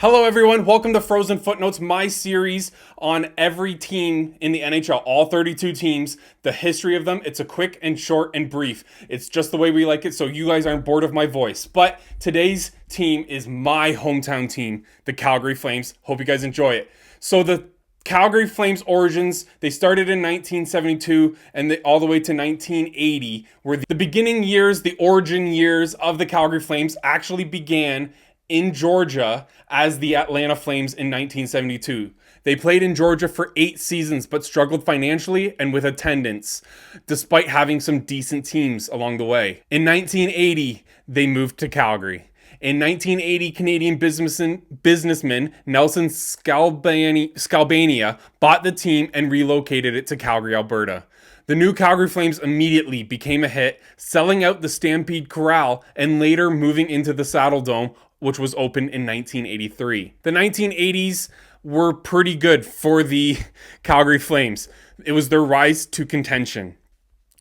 Hello everyone, welcome to Frozen Footnotes, my series on every team in the NHL, all 32 teams, the history of them. It's a quick and short and brief. It's just the way we like it, so you guys aren't bored of my voice. But today's team is my hometown team, the Calgary Flames. Hope you guys enjoy it. So the Calgary Flames origins, they started in 1972 and all the way to 1980, where the beginning years, the origin years of the Calgary Flames actually began in Georgia as the Atlanta Flames in 1972. They played in Georgia for 8 seasons but struggled financially and with attendance, despite having some decent teams along the way. In 1980, they moved to Calgary. In 1980, Canadian businessman Nelson Scalbania bought the team and relocated it to Calgary, Alberta. The new Calgary Flames immediately became a hit, selling out the Stampede Corral and later moving into the Saddle Dome, which was opened in 1983. The 1980s were pretty good for the Calgary Flames. It was their rise to contention.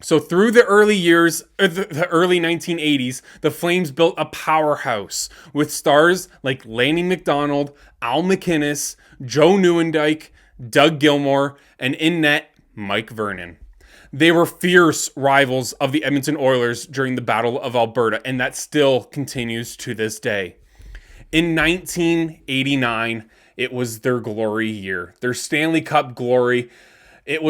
So through the early years, the early 1980s, the Flames built a powerhouse with stars like Lanny McDonald, Al MacInnis, Joe Nieuwendyk, Doug Gilmour, and in net, Mike Vernon. They were fierce rivals of the Edmonton Oilers during the Battle of Alberta, and that still continues to this day. In 1989, it was their glory year, their Stanley Cup glory. It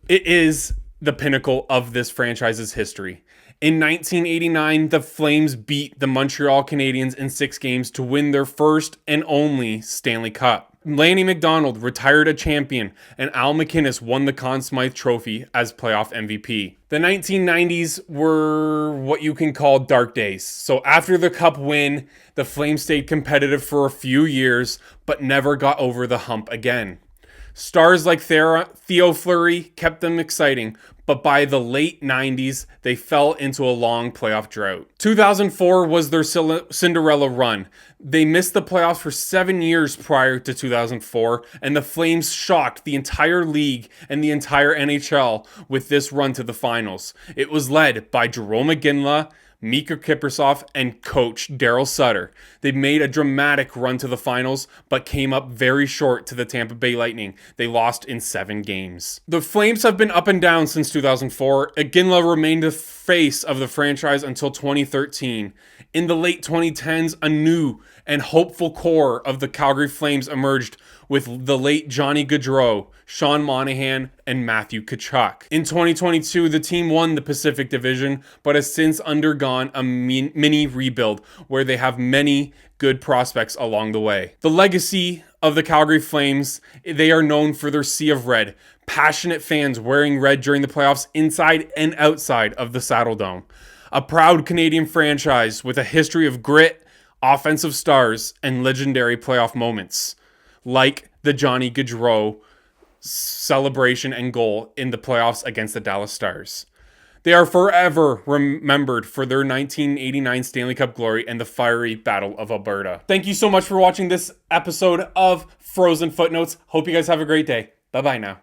is the pinnacle of this franchise's history. In 1989, the Flames beat the Montreal Canadiens in 6 games to win their first and only Stanley Cup. Lanny McDonald retired a champion, and Al MacInnis won the Conn Smythe Trophy as playoff MVP. The 1990s were what you can call dark days. So after the Cup win, the Flames stayed competitive for a few years, but never got over the hump again. Stars like Theo Fleury kept them exciting, but by the late 90s, they fell into a long playoff drought. 2004 was their Cinderella run. They missed the playoffs for 7 years prior to 2004, and the Flames shocked the entire league and the entire NHL with this run to the finals. It was led by Jarome Iginla, Mika Kiprusoff, and coach Daryl Sutter. They made a dramatic run to the finals, but came up very short to the Tampa Bay Lightning. They lost in 7 games. The Flames have been up and down since 2004. Iginla remained the face of the franchise until 2013. In the late 2010s, a new and hopeful core of the Calgary Flames emerged with the late Johnny Gaudreau, Sean Monahan, and Matthew Tkachuk. In 2022, the team won the Pacific Division, but has since undergone a mini rebuild where they have many good prospects along the way. The legacy of the Calgary Flames, they are known for their sea of red, passionate fans wearing red during the playoffs inside and outside of the Saddle Dome. A proud Canadian franchise with a history of grit, offensive stars, and legendary playoff moments, like the Johnny Gaudreau celebration and goal in the playoffs against the Dallas Stars. They are forever remembered for their 1989 Stanley Cup glory and the fiery Battle of Alberta. Thank you so much for watching this episode of Frozen Footnotes. Hope you guys have a great day. Bye-bye now.